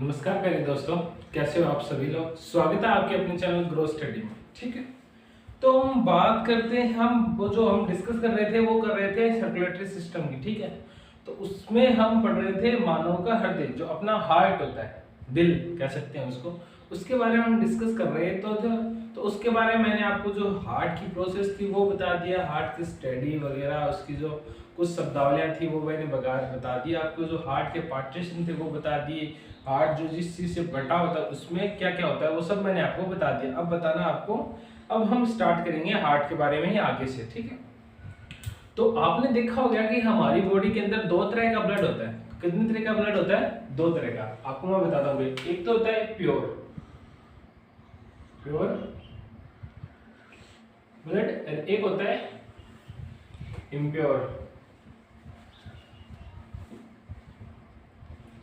नमस्कार प्यारे दोस्तों, कैसे हो आप सभी लोग। स्वागत है आपके अपने चैनल ग्रो स्टडी में। ठीक है, तो हम बात करते हैं, हम वो जो हम डिस्कस कर रहे थे वो कर रहे थे सर्कुलेटरी सिस्टम की। ठीक है, तो उसमें हम पढ़ रहे थे मानव का हृदय, जो अपना हार्ट होता है, दिल कह सकते हैं उसको, उसके बारे में हम डिस्कस कर रहे हैं। तो उसके बारे में मैंने आपको जो हार्ट की प्रोसेस थी वो बता दिया, हार्ट की स्टडी वगैरह, उसकी जो कुछ शब्दावलियां थी वो मैंने बता दी आपको, जो हार्ट के पार्टीशन थे वो बता दिए, हार्ट जो जिस चीज से बटा होता है उसमें क्या क्या होता है वो सब मैंने आपको बता दिया। अब बताना आपको, अब हम स्टार्ट करेंगे हार्ट के बारे में ही आगे से। ठीक है, तो आपने देखा होगा कि हमारी बॉडी के अंदर दो तरह का ब्लड होता है। कितने तरह का ब्लड होता है? दो तरह का। आपको मैं बताता हूँ, एक तो होता है प्योर ब्लड, एक होता है इम्प्योर।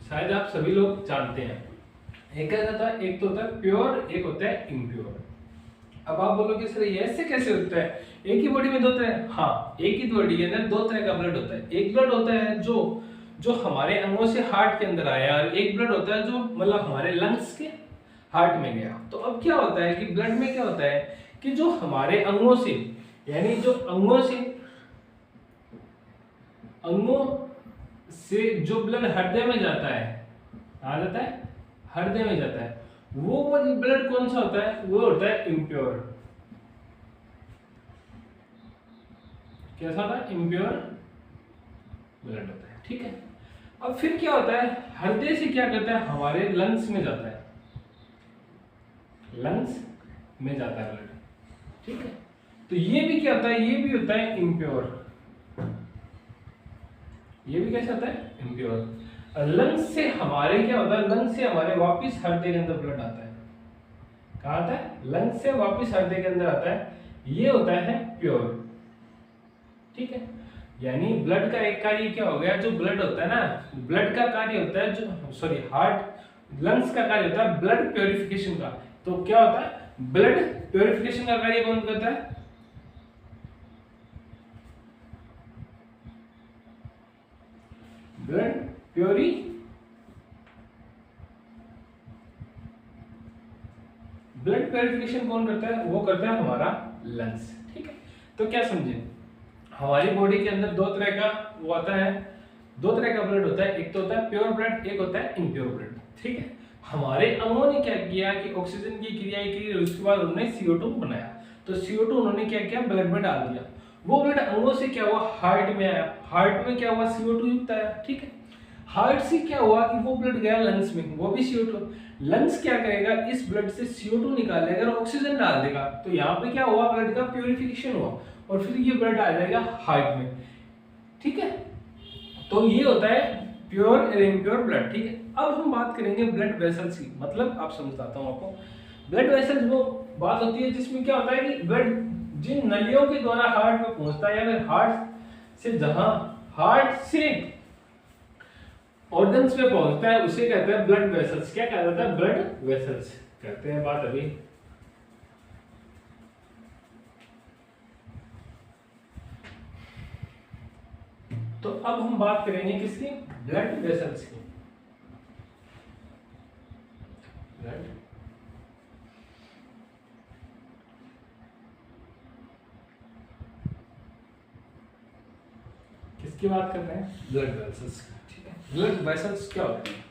शायद आप सभी लोग जानते हैं, एक क्या होता है, एक तो होता है प्योर, एक होता है इम्प्योर। अब आप बोलोगे सर ये ऐसे कैसे होता है, एक ही बॉडी में दो तरह? हाँ, एक ही बॉडी के अंदर दो तरह का ब्लड होता है। एक ब्लड होता है जो जो हमारे अंगों से हार्ट के अंदर आया, और एक ब्लड होता है जो मतलब हमारे लंग्स के हार्ट में गया। तो अब क्या होता है कि ब्लड में क्या होता है कि जो हमारे अंगों से, यानी जो अंगों से जो ब्लड हृदय में जाता है, आ जाता है हृदय में जाता है, वो ब्लड कौन सा होता है? वो होता है इम्प्योर। कैसा होता है? इम्प्योर ब्लड होता है। ठीक है, अब फिर क्या होता है, हृदय से क्या करता है, हमारे लंग्स में जाता है, लंग्स में जाता है ब्लड। ठीक है, तो ये भी क्या होता है, ये भी होता है इम्प्योर। ये भी कैसे होता है? इम्प्योर। लंग्स से हमारे क्या होता है, लंग्स से हमारे वापस हृदय के अंदर ब्लड आता है। कहाँ आता है? लंग्स से वापस हृदय के अंदर आता है, ये होता है प्योर। ठीक है, यानी ब्लड का एक कार्य क्या हो गया, जो ब्लड होता है ना, ब्लड का कार्य होता है, जो सॉरी हार्ट लंग्स का कार्य होता है ब्लड प्योरिफिकेशन का। तो क्या होता है, ब्लड प्योरिफिकेशन का कार्य कौन करता है? ब्लड प्योरिफिकेशन कौन करता है? वो करता है हमारा लंग्स। ठीक है, तो क्या समझे, हमारी बॉडी के अंदर दो तरह का वो आता है, दो तरह का ब्लड होता है, एक तो होता है प्योर ब्लड, एक होता है इम्प्योर ब्लड। ठीक है, हमारे अंगों ने क्या किया कि ऑक्सीजन की क्रिया की, उसके बाद उन्होंने CO2 बनाया, तो CO2 उन्होंने क्या किया, ब्लड में डाल दिया। वो ब्लड अंगों से क्या हुआ, हार्ट में आया, हार्ट में क्या हुआ, CO2 युक्त आया। ठीक है, हार्ट से क्या हुआ कि वो ब्लड गया लंग्स में, वो भी CO2। लंग्स क्या करेगा, इस ब्लड से CO2 निकालेगा और ऑक्सीजन डाल देगा, तो यहाँ पे क्या हुआ, ब्लड का प्यूरिफिकेशन हुआ, और फिर ये ब्लड आ जाएगा हार्ट में। ठीक है, तो ये होता है प्योर और इम्प्योर ब्लड। ठीक है, अब हम बात करेंगे ब्लड वेसल्स की, मतलब आप समझाता हूँ आपको। ब्लड वेसल्स वो बात होती है जिसमें क्या होता है कि ब्लड जिन नलियों के द्वारा हार्ट में पहुंचता है, या फिर हार्ट से, जहां हार्ट से ऑर्गन्स में पहुंचता है, उसे कहते हैं ब्लड वेसल्स। क्या कहा जाता है? ब्लड वेसल्स कहते हैं। बात अभी तो अब हम बात करेंगे किसकी? ब्लड वेसल्स की। ब्लड किसकी बात कर रहे हैं? Blood vessels. ठीक है, ब्लड वेसल्स क्या होते हैं?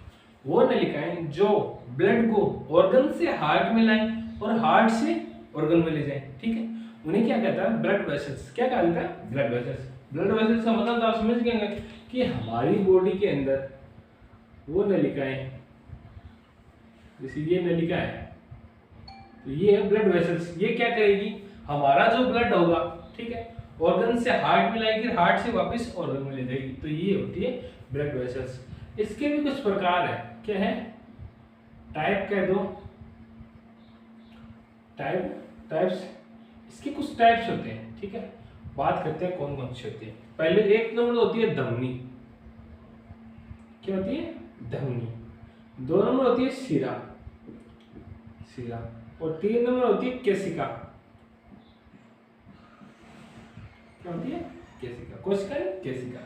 वो नलिकाएं जो ब्लड को ऑर्गन से हार्ट में लाएं और हार्ट से ऑर्गन में ले जाएं। ठीक है, उन्हें क्या कहता है? Blood vessels. क्या कहा जाता है? Blood vessels. ब्लड वेसल्स का मतलब तो आप समझ गए कि हमारी बॉडी के अंदर वो नलिकाएं, जैसे ये नलिका है, तो ये है ब्लड वेसल्स। ये क्या करेगी, हमारा जो ब्लड होगा, ठीक है, ऑर्गन से हार्ट में लाएगी, हार्ट से वापस ऑर्गन में ले जाएगी, तो ये होती है ब्लड वेसल्स। इसके भी कुछ प्रकार है, क्या है? टाइप कह दो, टाइप्स। इसके कुछ टाइप्स होते हैं। ठीक है, बात करते हैं कौन कौन सी होती है। पहले एक नंबर होती है धमनी। क्या होती है? धमनी। दो नंबर होती है शिरा, और तीन नंबर होती है केशिका। क्या होती है? केशिका। कोशिका, केशिका।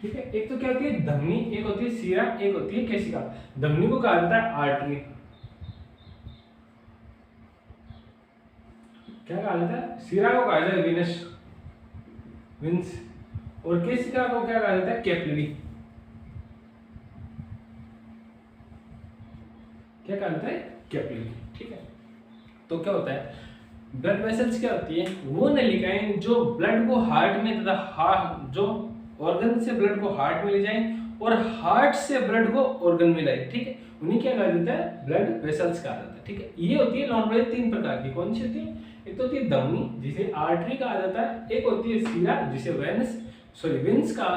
ठीक है। एक तो क्या होती है धमनी, एक होती है सीरा, एक होती है केशिका। धमनी को कहा जाता है आर्टरी, क्या कहा जाता है, सीरा को कहा जाता है विनस, विंस, और केशिका को क्या कहा जाता है, कैपिलरी। क्या कहा जाता है, कैपिलरी। ठीक है। तो क्या होता है, ब्लड वेसल्स क्या होती है, वो नलिकाएं जो ब्लड को हार्ट में तथा हार्ट जो ऑर्गन से ब्लड को हार्ट में ले जाएं और हार्ट से ब्लड को ऑर्गन में लाए। ठीक है, उन्हें क्या कहा जाता है, ब्लड वेसल्स कहा जाता है। ठीक है, ये होती है नॉर्मली 3 प्रकार की। कौन सी होती है, एक तो होती है धमनी जिसे आर्टरी कहा जाता है, एक होती है सीरा जिसे विंस कहा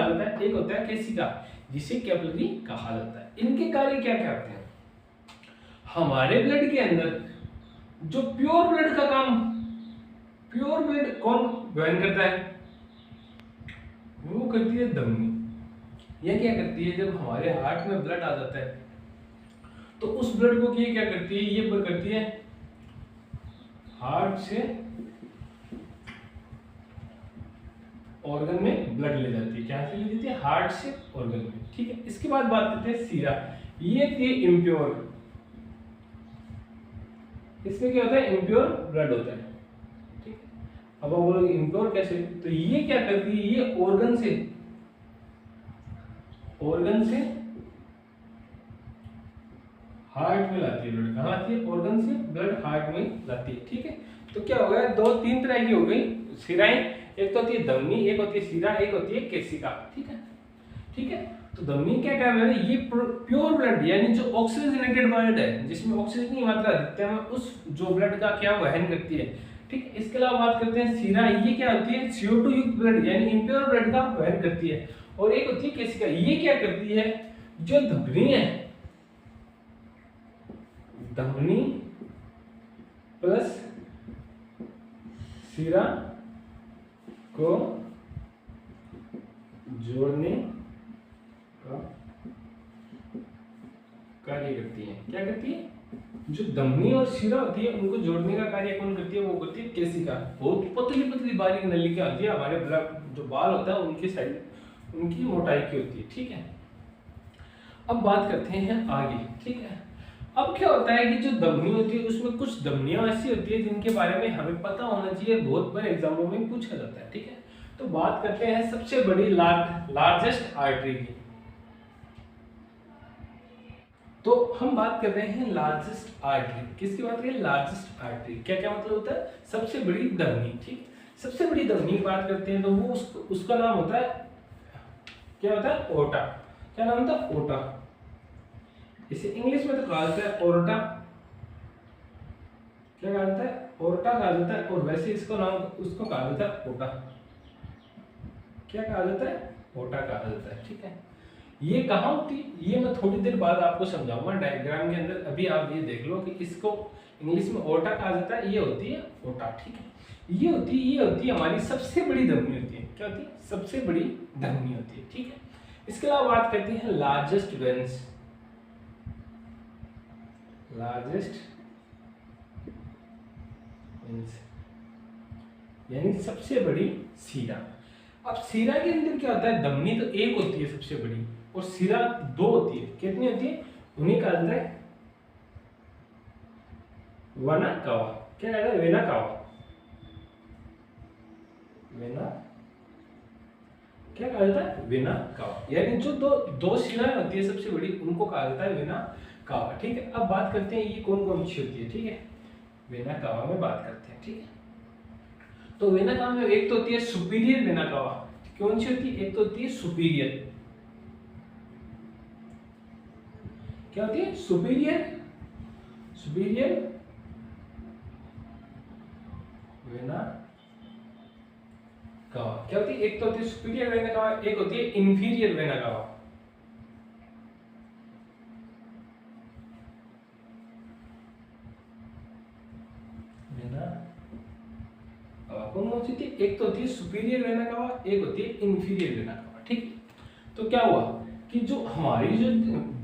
जाता है, एक होता है केशिका जिसे कैपिलरी कहा जाता है। इनके कार्य क्या क्या होते हैं, हमारे ब्लड के अंदर जो प्योर ब्लड का काम, प्योर ब्लड कौन वहन करता है, वो करती है धमनी। यह क्या करती है, जब हमारे हार्ट में ब्लड आ जाता है तो उस ब्लड को ये क्या करती है, ये करती है हार्ट से ऑर्गन में ब्लड ले जाती है। क्या से ले जाती है, हार्ट से ऑर्गन में। ठीक है, इसके बाद बात करते हैं सीरा। ये थी इम्प्योर, इसमें क्या होता है, इम्प्योर ब्लड होता है। ठीक है, अब आप बोलोगे इम्प्योर कैसे, तो ये क्या करती है, ये ऑर्गन से हार्ट में लाती है ब्लड। कहाँ लाती है, ऑर्गन से ब्लड हार्ट में लाती है। ठीक है, तो क्या हो गया, 2-3 तरह की हो गई सिराएं, एक तो होती है धमनी, एक होती है सीरा, एक होती है केशिका। ठीक है, ठीक है। तो धमनी क्या काम है, ये प्योर ब्लड यानी जो ऑक्सीजनेटेड ब्लड है, जिसमें ऑक्सीजन की मात्रा अधिकतम है, उस जो ब्लड का क्या वहन करती है। ठीक है, इसके अलावा बात करते हैं सीरा, ये क्या होती है, CO2 युक्त ब्लड यानी इम्प्योर ब्लड का वहन करती है। और एक होती है केशिका, ये क्या करती है, जो धमनी है, धमनी प्लस सीरा को जोड़ने का कार्य करती है। क्या करती है, जो धमनी और शिरा होती है उनको जोड़ने का कार्य कौन करती है, वो करती है केशिका। बहुत पतली पतली बारीक नलिका होती है, हमारे ब्लड जो बाल होता है उनकी साइड, उनकी मोटाई की होती है। ठीक है, अब बात करते हैं आगे। ठीक है, अब क्या होता है कि जो धमनी होती है उसमें कुछ धमनियां ऐसी होती है जिनके बारे में हमें पता होना चाहिए, बहुत बार एग्जामों में पूछा जाता है। ठीक है, तो बात करते हैं सबसे बड़ी लार्जेस्ट आर्टरी की। तो हम बात कर रहे हैं लार्जेस्ट आर्टरी, किसकी बात करें, लार्जेस्ट आर्टरी। क्या क्या मतलब होता है, सबसे बड़ी धमनी। ठीक, सबसे बड़ी धमनी की बात करते हैं तो वो उसका नाम होता है, क्या होता है, ओर्टा। क्या नाम होता है, ओर्टा। इसे इंग्लिश में तो कहा जाता है ओर्टा, क्या कहा जाता है, ओर्टा कहा जाता है। और वैसे इसको नाम उसको कहा जाता है ओटा। क्या कहा जाता है, ओटा कहा जाता है। ठीक है, ये कहाँ होती है, ये मैं थोड़ी देर बाद आपको समझाऊंगा डायग्राम के अंदर। अभी आप ये देख लो कि इसको इंग्लिश में ओटा कहा जाता है, ये होती है ओटा। ठीक है, ये होती है हमारी सबसे बड़ी धमनी होती है। क्या होती है, सबसे बड़ी धमनी होती है। ठीक है, इसके अलावा बात करते हैं लार्जेस्ट वेन्स, लार्जेस्ट वेन्स यानी सबसे बड़ी सीरा। अब सीरा के अंदर क्या होता है, धमनी तो एक होती है सबसे बड़ी और सीरा 2 होती है। कितनी होती है, उन्हीं का अंदर है वेना कावा। क्या कहता है, वेना कावा, वेना, क्या कहा जाता है, वेना कावा। यानी जो दो शिराएं होती है सबसे बड़ी, उनको कहा जाता है वेना कावा। ठीक है, अब बात करते हैं ये कौन कौन सी होती है। ठीक है, वेना कावा में बात करते हैं। ठीक है, तो वेना कावा में एक तो होती है सुपीरियर वेना कावा। कौन सी होती है, एक तो होती है सुपीरियर, क्या होती है, सुपीरियर वेना कावा। क्या होती है, एक तो होती है सुपीरियर वेना कावा, एक होती है इंफीरियर वेना कावा। कौन कौन सी थी, एक तो होती है सुपीरियर वेना कावा, एक होती है इंफीरियर वेना कावा। ठीक, तो क्या हुआ कि जो हमारी जो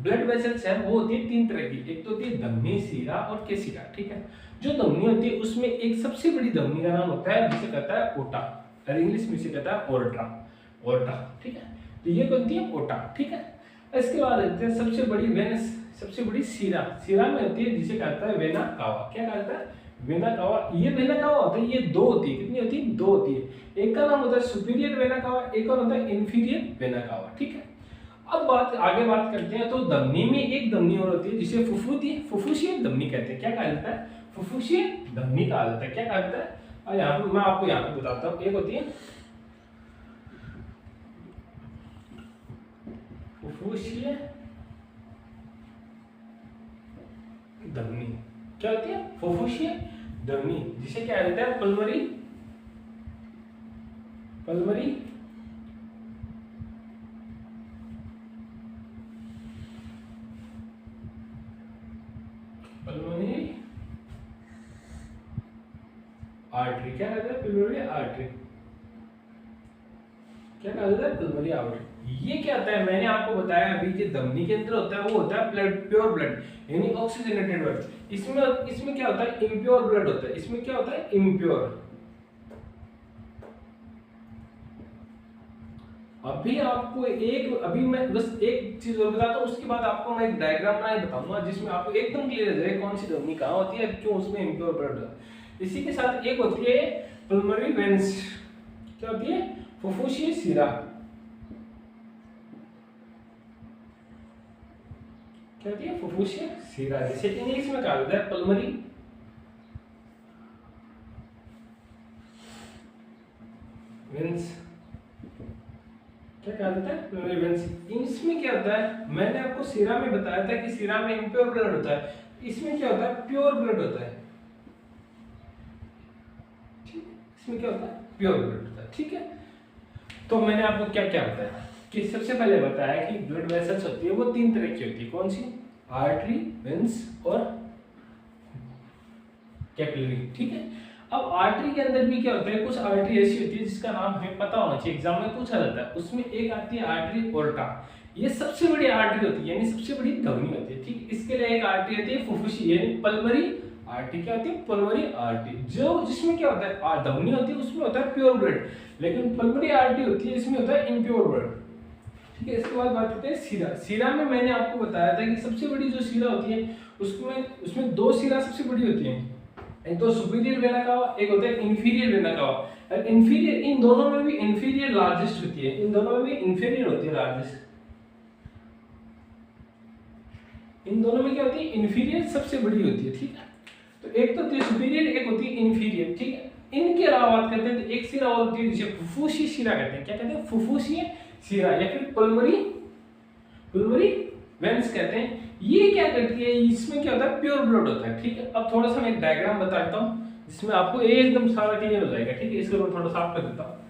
ब्लड वेसल्स है वो होती है 3 तरह की, एक तो होती है धमनी, सीरा और केशिका। ठीक है, जो धमनी होती है उसमें एक सबसे बड़ी धमनी का नाम होता है जिसे कहता है ओटा, और इंग्लिश में इसे कहता है ओर्टा, ओर्टा। ठीक है, तो ये कौन होती है ओटा, ठीक है। इसके बाद देखते हैं सबसे बड़ी वेनस, सबसे बड़ी सीरा, सीरा में होती है जिसे कहता है वेना कावा। क्या कहता है? Vena cava. ये वेना कावा होता है, ये दो होती है, कितनी होती है? दो होती है। एक का नाम होता है सुपीरियर वेना कावा, एक और होता है इंफीरियर वेना कावा, ठीक है। अब आगे बात करते हैं। तो धमनी में एक धमनी और होती है जिसे फुफ्फुसीय धमनी कहते हैं। क्या कहा जाता है? फुफ्फुसीय धमनी कहा जाता है। क्या कहा जाता है? और यहाँ पर मैं आपको यहाँ पे बताता हूँ। एक होती है फुफ्फुसीय धमनी। क्या होती है? फुफ्फुसीय धमनी, जिसे क्या कहते हैं? Pulmonary artery. क्या कहते हैं? Pulmonary artery. क्या कहा जाता है? Pulmonary artery. ये क्या होता है? मैंने आपको बताया अभी कि धमनी के अंदर होता है वो होता है ब्लड, प्योर ब्लड, यानी ऑक्सीजनेटेड ब्लड। इसमें क्या होता है? इम्प्योर ब्लड होता है। इसमें क्या होता है? इम्प्योर। अभी मैं बस एक चीज और बताता हूँ, उसके बाद आपको मैं एक डायग्राम बना के बताऊंगा जिसमें आपको एकदम क्लियर हो जाएगा कौन सी धमनी कहाँ होती है, क्यों उसमें इम्प्योर ब्लड है। इसी के साथ एक होती है पल्मोनरी वेन्स। क्या होती है? फुफ्फुसीय शिरा। क्या होती है? फुफ्फुसीय शिरा, जिसे इंग्लिश में कहा जाता है पल्मोनरी वेन्स। क्या कहा जाता है? Pulmonary veins. इसमें क्या होता है? मैंने आपको शिरा में बताया था कि शिरा में इम्प्योर ब्लड होता है, इसमें क्या होता है? प्योर ब्लड होता है। ठीक है, इसमें क्या होता है? प्योर ब्लड होता है, ठीक है। तो मैंने आपको क्या क्या बताया कि सबसे पहले बताया कि ब्लड वेसल्स होती है वो तीन तरह की होती है। कौन सी? आर्टरी, वेन्स और कैपिलरी, ठीक है। अब आर्टरी के अंदर भी क्या होता है? कुछ आर्टरी ऐसी होती है जिसका नाम हमें पता होना चाहिए, एग्जाम में पूछा जाता है। उसमें एक आती है आर्टरी ओर्टा। ये सबसे बड़ी आर्टरी होती है, यानी सबसे बड़ी धमनी होती है, ठीक। इसके लिए एक आर्टरी होती है फुफ्फुसी, यानी पल्मोनरी आर्टरी। क्या होती है? Pulmonary artery. जो जिसमें क्या होता है? धमनी होती है उसमें होता है प्योर ब्लड, लेकिन पल्मोनरी आर्टरी होती है इसमें होता है इम्प्योर ब्लड, ठीक है। इसके बाद बात करते हैं शिरा। शिरा में मैंने आपको बताया था कि सबसे बड़ी जो शिरा होती है उसमें दो शिरा सबसे बड़ी होती है, एक तो सुपीरियर वेना कावा, एक होता है इंफीरियर वेना कावा। इंफीरियर, इन दोनों में भी इंफीरियर लार्जेस्ट होती है, इन दोनों में भी इंफीरियर होती है लार्जेस्ट। इन दोनों में क्या होती है? इंफीरियर सबसे बड़ी होती है, ठीक है। तो एक तो होती है सुपीरियर, एक होती है इंफीरियर, ठीक है। इनके अलावा बात करते हैं तो एक शिरा और होती है जिसे फुफ्फुसीय शिरा कहते हैं। क्या कहते हैं? फुफ्फुसीय शिरा या फिर पल्मोनरी वेन्स कहते हैं। ये क्या करती है? इसमें क्या होता है? प्योर ब्लड होता है, ठीक है। अब थोड़ा सा मैं एक डायग्राम बताता हूँ जिसमें आपको एकदम सारा क्लियर हो जाएगा, ठीक है। इसको मैं थोड़ा साफ कर देता हूँ।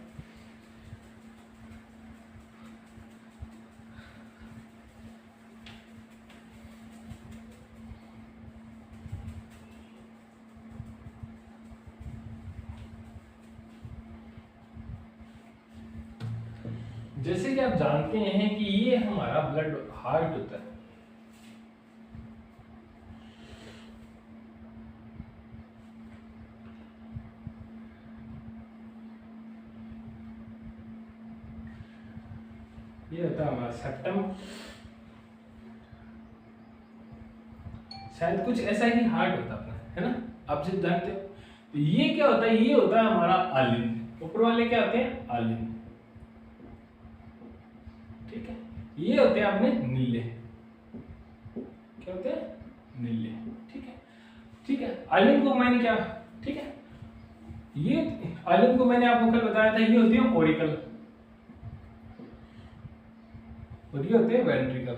जैसे कि आप जानते हैं कि ये हमारा ब्लड हार्ट होता है, ये होता है हमारा सेप्टम, शायद कुछ ऐसा ही हार्ट होता है अपना, है ना, आप जिस जानते हो। तो ये क्या होता है? ये होता है हमारा आलिन। ऊपर वाले क्या होते हैं? आलिन, ठीक है। ये होते हैं अपने नीले। क्या होते हैं? नीले, ठीक है, ठीक है। आलिन को मैंने क्या, ठीक है, ये आलिन को मैंने आपको कल बताया था, ये होते हैं ऑरिकल और ये होते हैं वेंट्रिकल।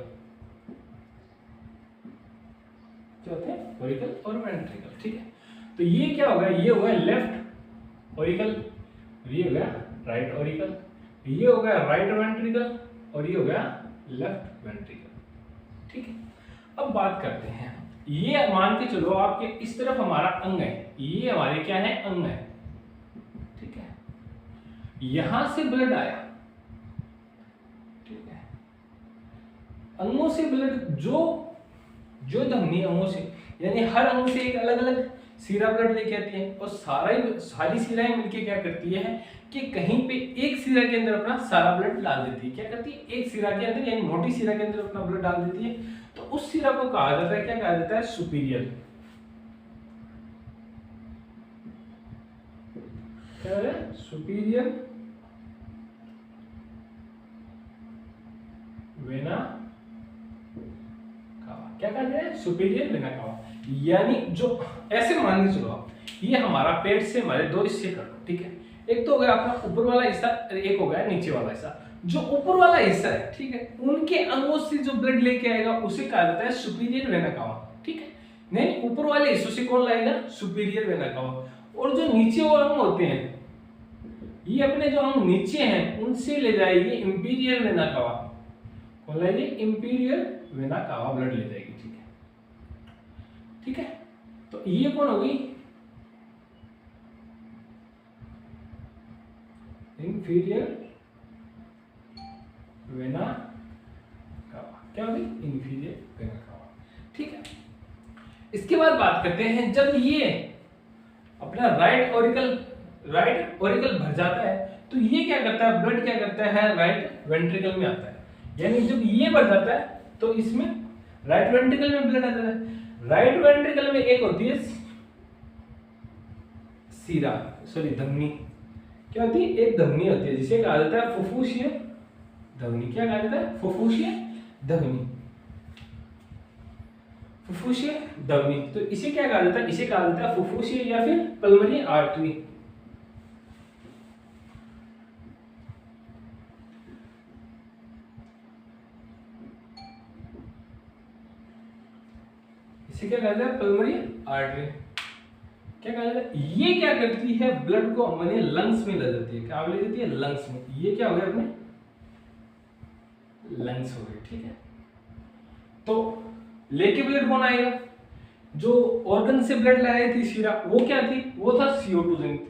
क्या होते हैं? ऑरिकल और वेंट्रिकल, ठीक है। तो ये क्या होगा? ये होगा लेफ्ट ऑरिकल, ये हो गया राइट ऑरिकल, ये हो गया राइट वेंट्रिकल और ये हो गया लेफ्ट वेंट्रिकल, ठीक है। अब बात करते हैं, ये मान के चलो आपके इस तरफ हमारा अंग है, ये हमारे क्या है? अंग है, ठीक है। यहां से ब्लड आया, ठीक है। अंगों से ब्लड जो धमनी अंगों से, यानी हर अंग से एक अलग अलग सीरा ब्लड लेके आती है, और सारी सीराएं मिलके क्या करती है कि कहीं पे एक सीरा के अंदर अपना सारा ब्लड डाल देती है। क्या करती है, एक सीरा के अंदर यानी मोटी सीरा के अंदर अपना ब्लड डाल देती है। तो उस सीरा को कहा जाता है, क्या कहा जाता है, सुपीरियर। क्या है, सुपीरियर वेना कावा। क्या कहते हैं, सुपीरियर वेना कावा। यानी जो ऐसे मान के चलो आप, ये हमारा पेट से हमारे दो हिस्से कर लो, ठीक है। एक तो हो गया अपना ऊपर वाला हिस्सा, एक हो गया नीचे वाला हिस्सा। जो ऊपर वाला हिस्सा है, ठीक है, उनके अंगों से जो ब्लड लेके आएगा उसे कहा जाता है सुपीरियर वेना कावा, ठीक है। नहीं, ऊपर वाले हिस्सों से कौन लाएगा, सुपीरियर वेना कावा। और जो नीचे वो अंग होते हैं, ये अपने जो अंग नीचे हैं उनसे ले जाएगी इंपीरियर वेना कावा। कौन लाएगी, इंपीरियर वेना कावा ब्लड ले जाएगी, ठीक है, ठीक है। तो ये कौन होगी, इंफीरियर वेना कावा। क्या होगी, इंफीरियर वेना कावा, ठीक है। इसके बाद बात करते हैं, जब ये अपना राइट ओरिकल भर जाता है तो ये क्या करता है, ब्लड क्या करता है, राइट वेंट्रिकल में आता है। यानी जब ये भर जाता है तो इसमें राइट वेंट्रिकल में ब्लड आ जाता है। राइट वेंट्रिकल में एक होती है धमनी। क्या होती है, एक धमनी होती है जिसे कहा जाता है फुफ्फुसीय धमनी। क्या कहा जाता है, फुफ्फुसीय धमनी, फुफ्फुसीय धमनी। तो इसे क्या कहा जाता है, इसे कहा जाता है फुफ्फुसीय या फिर पल्मोनरी आर्टरी। इसे क्या कहा जाता है, पल्मोनरी आर्टरी। क्या कहा जाता है, ये क्या करती है, ब्लड को अपने लंग्स में ले जाती है। क्या ले जाती है, लंग्स में। ये क्या हो गया, अपने लंग्स हो गए, ठीक है। तो लेके ब्लड कौन आएगा, जो ऑर्गन से ब्लड लाई थी सीरा, वो क्या थी, वो था CO2 जनित।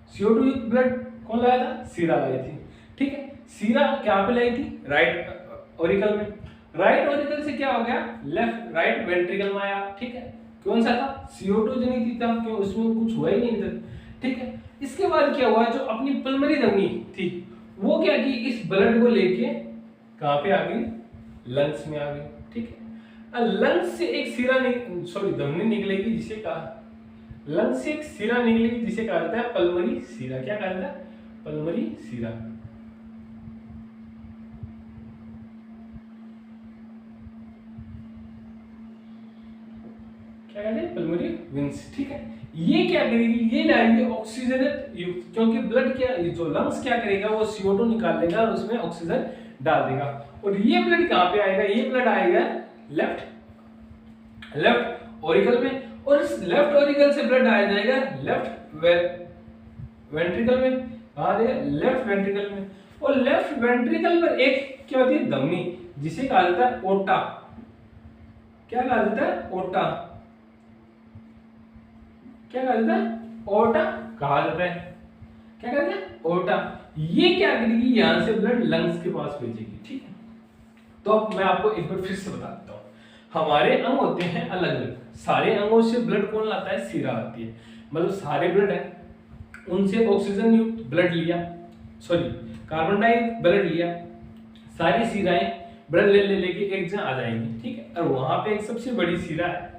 CO2 युक्त ब्लड कौन लाया था, सीरा लाई थी, ठीक है। सीरा क्या पे लाई थी, राइट ओरिकल में। राइट ओरिकल से क्या हो गया, लेफ्ट राइट वेंट्रिकल में आया, ठीक है। कौन सा था, CO2 जनित था, क्यों, उसमें कुछ हुआ ही नहीं था, ठीक है। इसके बाद क्या हुआ, जो अपनी पल्मोनरी धमनी थी वो क्या की, इस ब्लड को लेके कहां पे आ गई, लंग्स में आ गई, ठीक है। लंग्स से एक सीरा धमनी निकलेगी जिसे कहा, लंग्स से एक सीरा निकलेगी जिसे कहा जाता है पल्मोनरी सीरा। क्या कहा जाता है, पल्मोनरी सीरा। क्या कहते हैं, पल्मोनरी वेन्स, ठीक है। ये क्या करेगी, ये लाएगी ऑक्सीजन युक्त, क्योंकि ब्लड क्या, जो लंग्स क्या करेगा, वो CO2 निकाल लेगा और उसमें ऑक्सीजन डाल देगा। और ये ब्लड कहां पे आएगा, ये ब्लड आएगा लेफ्ट ओरिकल में। और इस लेफ्ट ओरिकल से ब्लड आ जाएगा लेफ्ट वेंट्रिकल में। कहां आएगा, लेफ्ट वेंट्रिकल में। और लेफ्ट वेंट्रिकल में एक क्या होती है, धमनी, जिसे कहा जाता है ओटा। क्या कहा जाता है, ओटा। क्या कहा जाता है, ओटा कहा जाता है। क्या कहते हैं, ओटा। ये क्या करेगी, यहां से ब्लड लंग्स के पास भेजेगी, ठीक है। तो अब मैं आपको एक बार फिर से बता देता हूं, हमारे अंग होते हैं अलग अलग, सारे अंगों से ब्लड कौन लाता है, सीरा आती है। मतलब सारे ब्लड है, उनसे ऑक्सीजन युक्त ब्लड लिया, कार्बन डाइऑक्साइड ब्लड लिया, सारी सीराएं ब्लड लेके एक जगह आ जाएंगी, ठीक है। और वहां पे एक सबसे बड़ी सीरा है,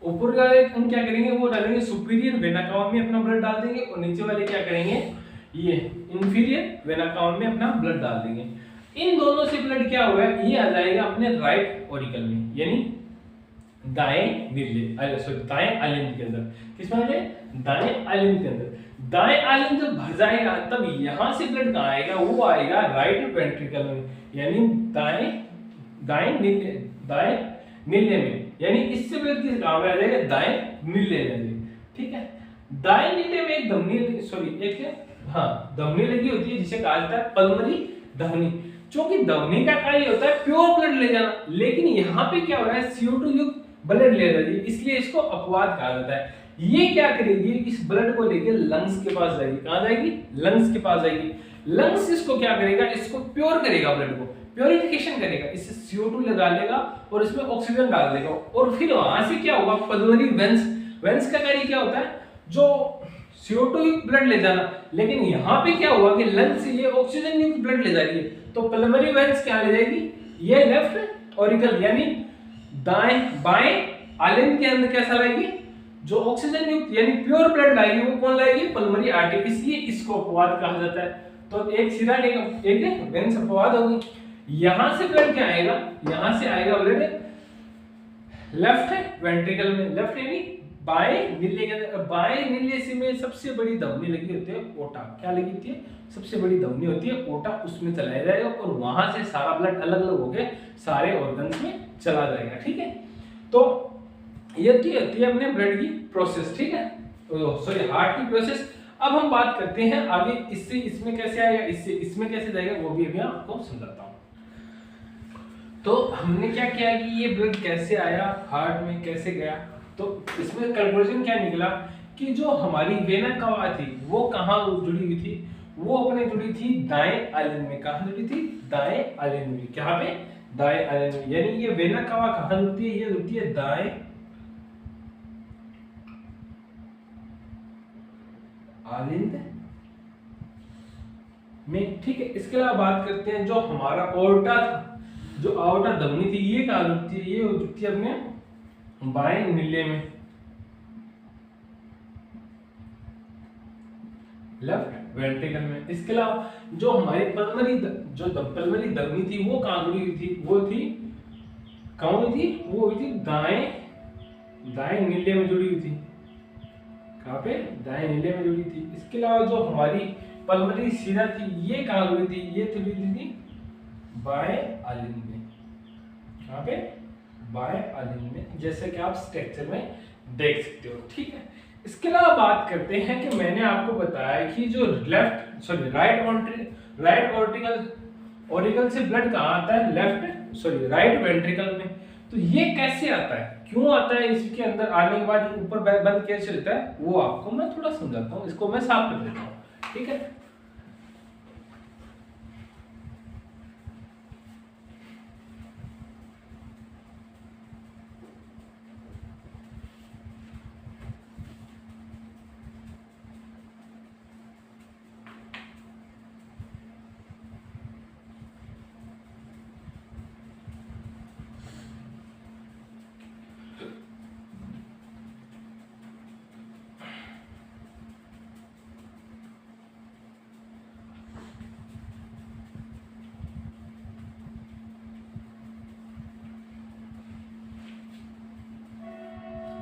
ऊपर वाले हम क्या करेंगे, वो डालेंगे सुपीरियर वेना कावा में अपना ब्लड डाल देंगे, और नीचे वाले क्या करेंगे, ये इंफीरियर वेना कावा में अपना ब्लड डाल देंगे। इन दोनों से ब्लड क्या होगा, ये आ जाएगा अपने राइट ओरिकल में, यानी दाएं आलिंद के अंदर। किसमें आ जाए, दाएं आलिंद के अंदर। दाएं आलिंद जब भर जाएगा तब यहां से ब्लड कहां आएगा, वो आएगा राइट वेंट्रिकल में, यानी दाएं नीले में। यानी इससे ब्लड किस काम में आ जाएगा, दाएं नीले में, ठीक है। दाएं नीले में एक धमनी धमनी लगी होती है जिसे कहा जाता है पल्मोनरी धमनी। क्योंकि धमनी का कार्य होता है प्योर ब्लड ले जाना, लेकिन यहाँ पे क्या हो रहा है, CO2 युक्त ब्लड ले रही है, इसलिए इसको अपवाद कहा जाता है। ये क्या करेगी, इस ब्लड को लेकर लंग्स के पास जाएगी। कहां जाएगी, लंग्स के पास जाएगी। लंग्स इसको क्या करेगा, इसको प्योर करेगा, ब्लड को प्योरिफिकेशन करेगा, इससे CO2 लगा लेगा और इसमें ऑक्सीजन डाल देगा और फिर वहां से क्या होगा, पल्मोनरी वेंस का कार्य क्या होता है, जो CO2 युक्त ब्लड ले जाना, लेकिन यहाँ पे क्या हुआ कि लंग से ये ऑक्सीजन युक्त ब्लड ले जा रही है, तो पल्मोनरी वेंस क्या ले जाएगी, ये लेफ्ट ऑरिकल यानी दाएं बाएं आलिंद के अंदर कैसा लाएगी, जो ऑक्सीजन युक्त यानी प्योर ब्लड लाएगी, वो कौन लाएगी, पल्मोनरी आर्टरी, इसलिए इसको अपवाद कहा जाता है। तो एक सिरा एक वेंस अपवाद होगी, यहां से ब्लड क्या आएगा, यहां से आएगा ब्लड लेफ्ट वेंट्रिकल में, लेफ्ट यानी बाएं नीले के अंदर, बाएं नीले से में सबसे बड़ी धमनी लगी होती है ओटा, क्या लगी होती है, सबसे बड़ी धमनी होती है ओटा, उसमें चलाया जाएगा और वहां से सारा ब्लड अलग अलग होके सारे ऑर्गन्स में चला जाएगा, ठीक है। तो ये होती है अपने ब्लड की प्रोसेस, ठीक है, सॉरी हार्ट की प्रोसेस। अब हम बात करते हैं आगे, इससे इसमें कैसे आएगा, इससे इसमें कैसे जाएगा, वो भी अभी आपको समझाता हूँ। तो हमने क्या किया कि ये ब्लड कैसे आया हार्ट में, कैसे गया, तो इसमें कंक्लूजन क्या निकला कि जो हमारी वेना कवा थी वो कहाँ जुड़ी हुई थी, वो अपने जुड़ी थी दाएं आलिंद में, कहाँ जुड़ी थी, दाएं आलिंद में, क्या पे, दाएं आलिंद में, यानी ये वेना कवा कहाँ जुड़ती है, ये जुड़ती है दाएं आलिंद में, ठीक है। इसके अलावा बात करते हैं जो हमारा ओर्टा था, जो आवर्टा धमनी थी, ये कहाँ जुड़ती है, ये जुड़ती है अपने बाएं नीले में, लेफ्ट वेंट्रिकल में। इसके अलावा जो हमारी पल्मोनरी धमनी थी वो कहाँ जुड़ी हुई थी, वो थी कहाँ हुई थी, वो हुई थी दाएं नीले में जुड़ी हुई थी, कहाँ पे, दाएं नीले में जुड़ी थी। इसके अलावा जो हमारी पल्मोनरी शिरा थी ये कहाँ जुड़ी थी, ये जुड़ी थी बाएं आलिंद में, कहाँ पे, बाएं आलिंद में, जैसे कि आप स्ट्रक्चर में देख सकते हो, ठीक है। इसके अलावा बात करते हैं कि मैंने आपको बताया कि जो राइट ऑरिकल से ब्लड कहाँ आता है, राइट वेंट्रिकल में। तो ये कैसे आता है, क्यों आता है, इसके अंदर आने के बाद ऊपर बंद कैसे रहता है, वो आपको मैं थोड़ा समझाता हूँ, इसको मैं साफ कर देता हूँ, ठीक है।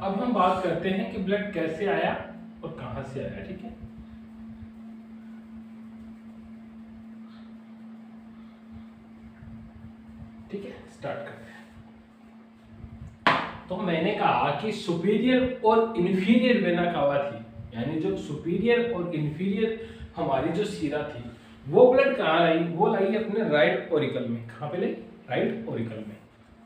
अब हम बात करते हैं कि ब्लड कैसे आया और कहां से आया, ठीक है। ठीक है, स्टार्ट करते हैं। तो मैंने कहा कि सुपीरियर और इंफीरियर वेना कावा थी, यानी जो सुपीरियर और इंफीरियर हमारी जो सीरा थी वो ब्लड कहाँ लाई, वो लाई अपने राइट ऑरिकल में। कहाँ पे लाई, राइट ऑरिकल में।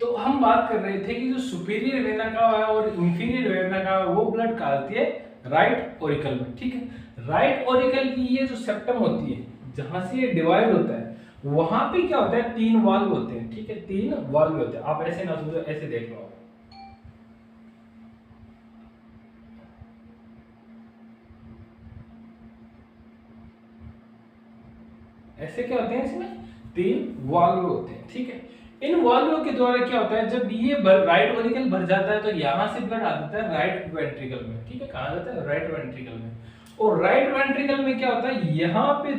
तो हम बात कर रहे थे कि जो सुपीरियर वेना कावा है और इंफीरियर वेना कावा वो ब्लड कहाँ आती है, राइट ऑरिकल में, ठीक है। राइट ऑरिकल की ये जो सेप्टम होती है जहां से ये डिवाइड होता है वहां पे क्या होता है, 3 वाल्व होते हैं, ठीक है, 3 वाल्व होते हैं। आप ऐसे ना सोचो, ऐसे देख लो, ऐसे क्या होते हैं, इसमें 3 वाल्व होते हैं, ठीक है। इन वाल्वों के द्वारा क्या होता है, जब ये राइट ऑरिकल भर जाता है तो यहां से ब्लड आ जाता है राइट वेंट्रिकल में, ठीक है। कहां जाता है, राइट वेंट्रिकल में। और राइट वेंट्रिकल में क्या होता है, यहाँ पे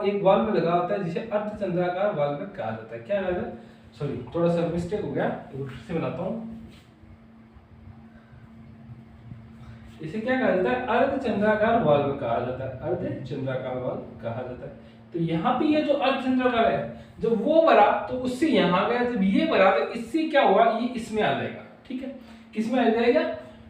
एक वाल्व लगा होता है जिसे अर्धचंद्राकार वाल्व कहा जाता है। क्या कहा जाता है, सॉरी थोड़ा सा मिस्टेक हो गया, फिर से बनाता हूँ। इसे क्या कहा जाता है, अर्धचंद्राकार वाल्व कहा जाता है, अर्धचंद्राकार वाल्व कहा जाता है। तो यहाँ पे ये जो अर्धचंद्राकार है, जब वो भरा तो उससे यहाँ गया, जब ये भरा तो इससे क्या हुआ, ये इसमें आ जाएगा, ठीक है। किसमें आ जाएगा,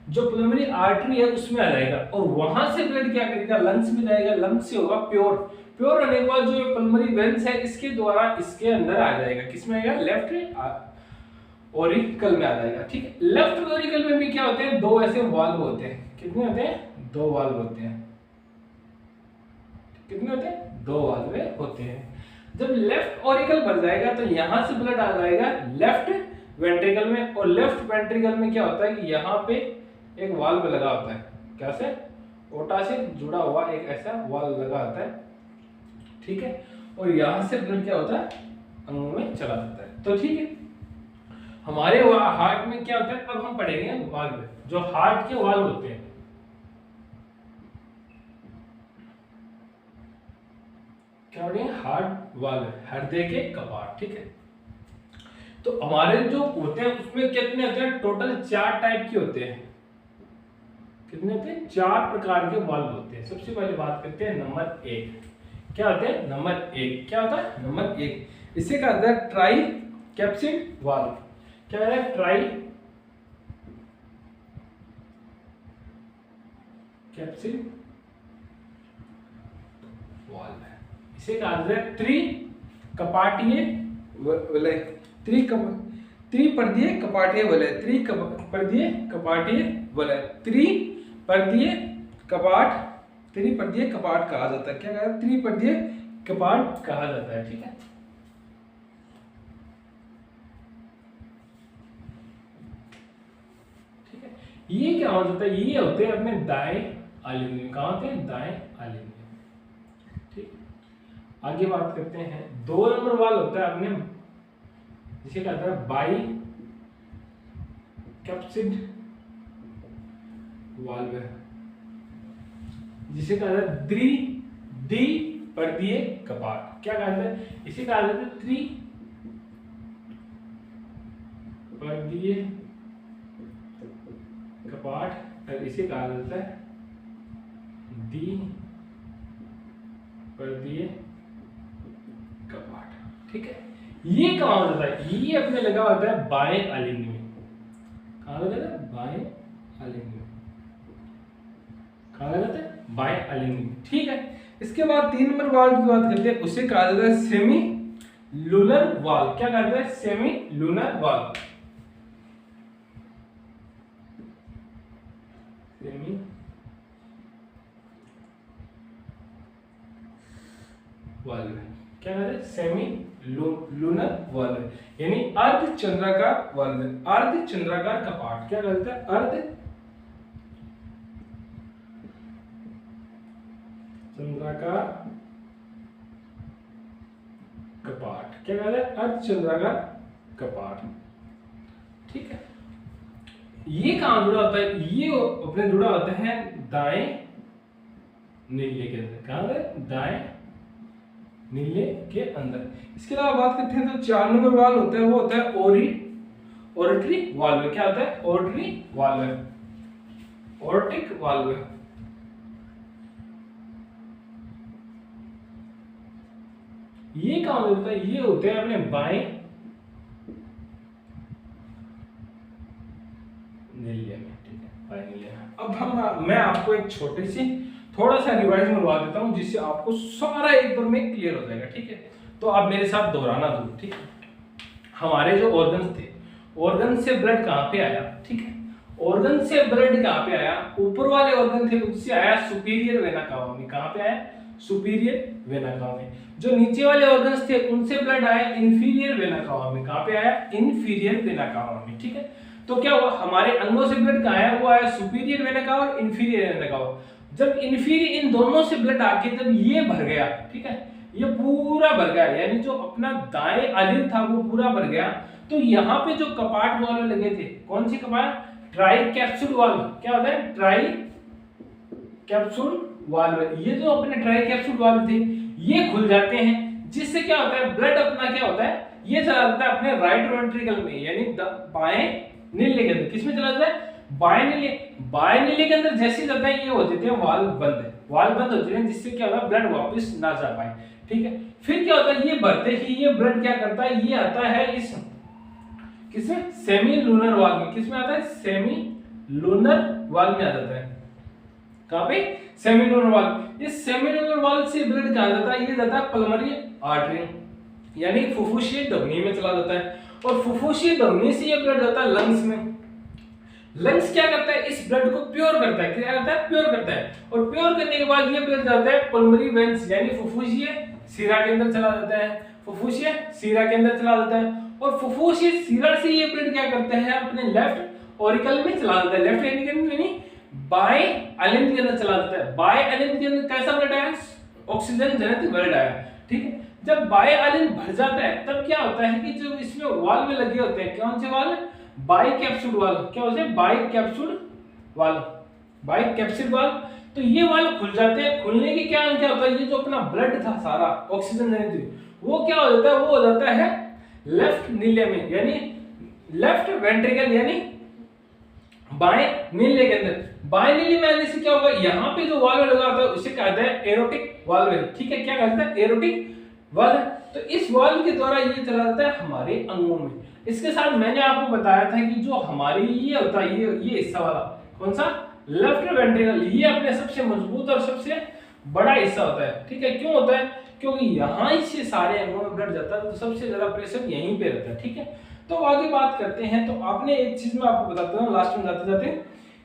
जो पल्मोनरी आर्टरी है उसमें आ जाएगा और वहां से ब्लड क्या करेगा, लंग्स में जाएगा, लंग्स से होगा प्योर होने के बाद जो ये पल्मोनरी वेन्स है इसके द्वारा इसके अंदर आ जाएगा, किसमें आएगा, लेफ्ट ऑरिकल में आ जाएगा, ठीक है। लेफ्ट ऑरिकल में भी क्या होते हैं, 2 ऐसे वाल्व होते हैं। कितने होते हैं, 2 वाल्व होते हैं। कितने होते हैं, 2 वाल्व होते हैं। जब लेफ्ट ऑरिकल भर जाएगा तो यहाँ से ब्लड आ जाएगा लेफ्ट वेंट्रिकल में, और लेफ्ट वेंट्रिकल में क्या होता है कि यहाँ पे एक वाल्व लगा होता है, क्या से ओटा से जुड़ा हुआ एक ऐसा वाल्व लगा होता है, ठीक है, और यहाँ से ब्लड क्या होता है अंगों में चला जाता है। तो ठीक है, हमारे हार्ट में क्या होता है, अब हम पढ़ेंगे वाल्व, जो हार्ट के वाल्व होते हैं, क्या पढ़ेंगे, हार्ट वाल्व, हृदय के कपाट, ठीक है। तो हमारे जो होते हैं उसमें कितने होते हैं, टोटल 4 टाइप के होते हैं, कितने होते हैं, 4 प्रकार के वाल्व होते हैं। सबसे पहले बात करते हैं नंबर 1, क्या होते हैं, नंबर 1 क्या होता है, नंबर 1 इसे कहा जाता है ट्राई कैप्सिड वाल्व, क्या है, ट्राई कैप्सिड वाल्व, इसे कहा जाता है त्रिकपाटीय वलय, त्रिपर्दीय कपाटीय वलय, त्रिपर्दीय कपाटीय वलय, त्रिपर्दीय कपाट कहा जाता है, क्या कहा जाता है, त्रिपर्दीय कपाट कहा जाता है, ठीक है। ठीक है, ये क्या हो जाता है, ये होते हैं अपने दाएं आलिंग में, कहाँ होते हैं, दाएं आलिंग में, ठीक। आगे बात करते हैं 2 नंबर वाल्व होता है अपने, जिसे कहता है बाई कैप्सिड वाल्व, जिसे कहा जाता है द्विपर्दीय कपाट, क्या कहा जाता है, इसे कहा जाता है त्रिपर्दीय कपाट, और इसे कहा जाता है द्विपर्दीय कपाट, ठीक है। ये कहाँ होता है, ये अपने लगा होता है बाएं आलिंग में, कहाँ लगा था, बाएं आलिंग में, कहाँ लगा था, बाएं आलिंग में, ठीक है। इसके बाद 3 नंबर वाल्व की बात करते हैं, उसे कहा जाता है सेमी लूनर वाल्व, क्या कहा जाता है, semi lunar valve, semi valve, क्या कहते हैं, सेमी लूनर वाल्व, यानी अर्ध चंद्राकार वाल्व, अर्ध चंद्राकार कपाट, क्या कहते हैं, अर्ध चंद्राकार कपाट, क्या कहते हैं, अर्ध चंद्राकार कपाट, ठीक है। ये कहां जुड़ा होता है, ये अपने जुड़ा होता है दाएं नीले के अंदर, कहां है, दाएं नीले के अंदर। इसके अलावा बात करते हैं तो 4 नंबर वाल्व होता है, वो होता है ओरिटरी वाल्व, क्या होता है, ओरिटरी वाल्व, ओर्टिक वाल्व, ये कहां होता है, ये होते हैं अपने बाएं नीले में, ठीक है, बाएं नीले में। अब मैं आपको एक छोटी सी थोड़ा सा रिवाइज करवा देता हूं, जिससे आपको सारा एक बार में क्लियर हो जाएगा, ठीक है। तो आप मेरे साथ दोहराना जरूर, ठीक है। हमारे जो ऑर्गन्स थे, ऑर्गन से ब्लड कहां पे आया, ठीक है, ऑर्गन से ब्लड कहां पे आया, ऊपर वाले ऑर्गन थे उससे आया सुपीरियर वेना कावा में, कहां पे आया, सुपीरियर वेना कावा में। जो नीचे वाले ऑर्गन्स थे उनसे ब्लड आया इंफीरियर वेना कावा में, कहां पे आया, इंफीरियर वेना कावा में, ठीक है। तो क्या हुआ, हमारे अंगों से ब्लड कहां आया, वो आया सुपीरियर वेना कावा और इंफीरियर वेना कावा। जब इंफीरियर, इन दोनों से ब्लड आके जब ये भर गया, ठीक है, ये पूरा भर गया, यानी जो अपना दाएं आलिंग था वो पूरा भर गया, तो यहाँ पे जो कपाट वाल्व लगे थे, कौन सी कपाट, ट्राई कैप्सूल वाल्व, क्या होता है, ट्राई कैप्सूल वाल्व, ये जो अपने ट्राई कैप्सूल वाल्व थे ये खुल जाते हैं, जिससे क्या होता है, ब्लड अपना क्या होता है, ये चला जाता है अपने राइट वेंट्रिकल में, यानी बाएं नीले के अंदर, किसमें चला जाता है, बाएं नीले के अंदर। जैसे जाता है ये हो जाते हैं वाल्व बंद होते हैं, जिससे क्या होगा, ब्लड वापस ना जा पाए, ठीक है। फिर क्या होता है, ये बढ़ते ही ये ब्लड क्या करता है, ये आता है इस किसमें, सेमी लूनर वाल्व में, किसमें आता है, सेमी लूनर वाल्व में आ जाता है, कहां पे, सेमी लूनर वाल्व। इस सेमी लूनर वाल्व से ब्लड कहां जाता है, ये जाता है पल्मोनरी आर्टरी, यानी फुफ्फुसीय धमनी में चला जाता है, और फुफ्फुसीय धमनी से ये ब्लड जाता है लंग्स में। लंग्स क्या करता है, इस ब्लड को प्योर करता है, क्या करता है, प्योर करता है, और प्योर करने के बाद ये ब्लड जाता है पल्मोनरी वेन्स, यानी फुफ्फुसीय सीरा के अंदर चला जाता है, फुफ्फुसिया सीरा के अंदर चला जाता है, और फुफ्फुसिया सीरा से ये ब्लड क्या करते हैं अपने लेफ्ट ऑरिकल में चला जाता है, लेफ्ट एनिकल यानी बाय एलिन के अंदर चला जाता है। बाय एलिन के अंदर कैसा ब्लड आया? ऑक्सीजन जनित ब्लड आया, ठीक है। जब बाय एलिन भर जाता है तब क्या होता है कि जो इसमें वाल्व लगे होते हैं, कौन से वाल्व? बाय कैप्सूल वाल्व। क्या होते हैं? बाय कैप्सूल वाल्व, बाय कैप्सूल वाल्व। तो ये वाल्व खुल जाते हैं। खुलने के क्या होता है, ये जो अपना ब्लड था सारा ऑक्सीजन जनित वो क्या हो जाता है? वो हो जाता है लेफ्ट नीले में, यानी लेफ्ट वेंट्रिकल यानी बाएं नीले के अंदर। बाएं नीले में आने से क्या होगा? यहाँ पे जो वाल्व लगा होता है उसे कहते हैं एरोटिक वाल्व, ठीक है। क्या कहते हैं? Aortic valve. तो इस वाल्व के द्वारा ये चला जाता है हमारे अंगों में। इसके साथ मैंने आपको बताया था कि जो हमारी ये होता है ये हिस्सा वाला कौन सा? लेफ्ट वेंट्रिकल, ये अपने सबसे मजबूत और सबसे बड़ा हिस्सा होता है, ठीक है। क्यों होता है? क्योंकि यहाँ से सारे अंगों में ब्लड जाता है तो सबसे ज्यादा प्रेशर यहीं पे रहता है, ठीक है। तो आगे बात करते हैं। तो आपने एक चीज मैं आपको बताता हूँ लास्ट में जाते जाते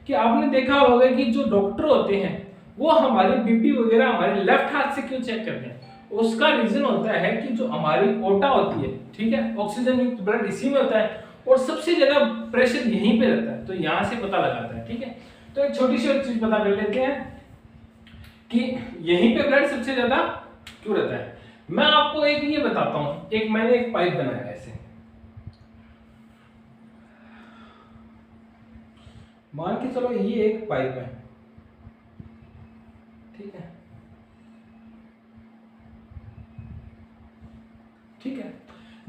कि आपने देखा होगा कि जो डॉक्टर होते हैं वो हमारी बीपी वगैरह हमारे लेफ्ट हाथ से क्यों चेक करते हैं? उसका रीजन होता है कि जो हमारी ओटा होती है, ठीक है, ऑक्सीजन युक्त ब्लड इसी में होता है और सबसे ज्यादा प्रेशर यहीं पे रहता है, तो यहाँ से पता लगाता है, ठीक है। तो एक छोटी सी चीज पता कर लेते हैं कि यहीं पे ब्लड सबसे ज्यादा क्यों रहता है। मैं आपको एक ये बताता हूँ। एक मैंने एक पाइप बनाया ऐसे, मान के चलो ये एक पाइप है, ठीक है, ठीक है।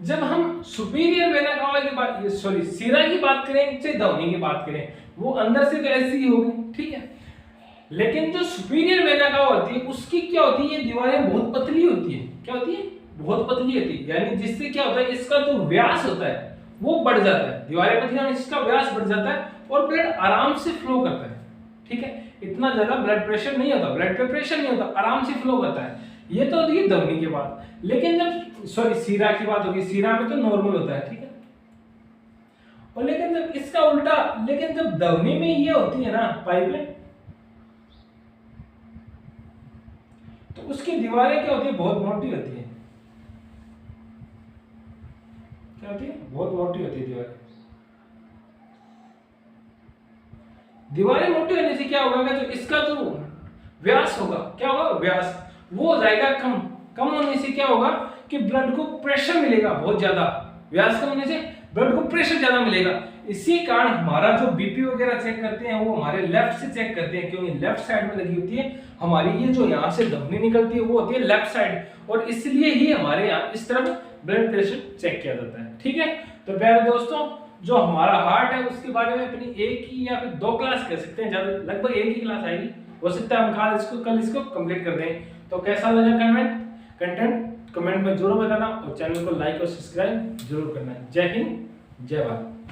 जब हम सुपीरियर वेना कावा की बात, सॉरी सीरा की बात करें चाहे धमनी की बात करें, वो अंदर से तो ऐसी ही होगी, ठीक है। लेकिन जो सुपीरियर वेना कावा होती है उसकी क्या होती है? ये दीवारें बहुत पतली होती है। क्या होती है? बहुत पतली होती है, यानी जिससे क्या होता है इसका जो व्यास होता है वो बढ़ जाता है। दीवारें पतली होने से इसका व्यास बढ़ जाता है और ब्लड आराम से फ्लो करता है, ठीक है। इतना ज्यादा ब्लड प्रेशर नहीं होता, ब्लड पे प्रेशर नहीं होता, आराम से फ्लो करता है। ये तो होती है धमनी के बाद। लेकिन जब सॉरी सीरा की बात होगी, सीरा में तो नॉर्मल होता है, ठीक है। और लेकिन जब इसका उल्टा, लेकिन जब धमनी में ये होती है ना पाइपें, तो उसकी दीवारें क्या होती है? बहुत मोटी होती है। क्या होती है? बहुत मोटी होती है दीवारें। दीवारें मोटी होने से क्या होगा? जो इसका जो व्यास होगा, क्या होगा? व्यास वो हो जाएगा कम। कम होने से क्या होगा कि ब्लड को प्रेशर मिलेगा बहुत ज्यादा। व्यास कम होने से ब्लड को प्रेशर ज्यादा मिलेगा। इसी कारण हमारा जो बीपी वगैरह चेक करते हैं वो हमारे लेफ्ट से चेक करते हैं, क्योंकि लेफ्ट साइड में लगी होती है हमारी ये जो यहाँ से धमनी निकलती है वो होती है लेफ्ट साइड, और इसलिए ही हमारे यहाँ इस तरफ ब्लड प्रेशर चेक किया जाता है, ठीक है। तो प्यारे दोस्तों, जो हमारा हार्ट है उसके बारे में अपनी एक ही या फिर 2 क्लास कह सकते हैं, ज्यादा लगभग एक ही क्लास आएगी, हो सकता है हम कल इसको कंप्लीट कर दें। तो कैसा लगा कंटेंट कमेंट में जरूर बताना और चैनल को लाइक और सब्सक्राइब जरूर करना। जय हिंद, जय भारत।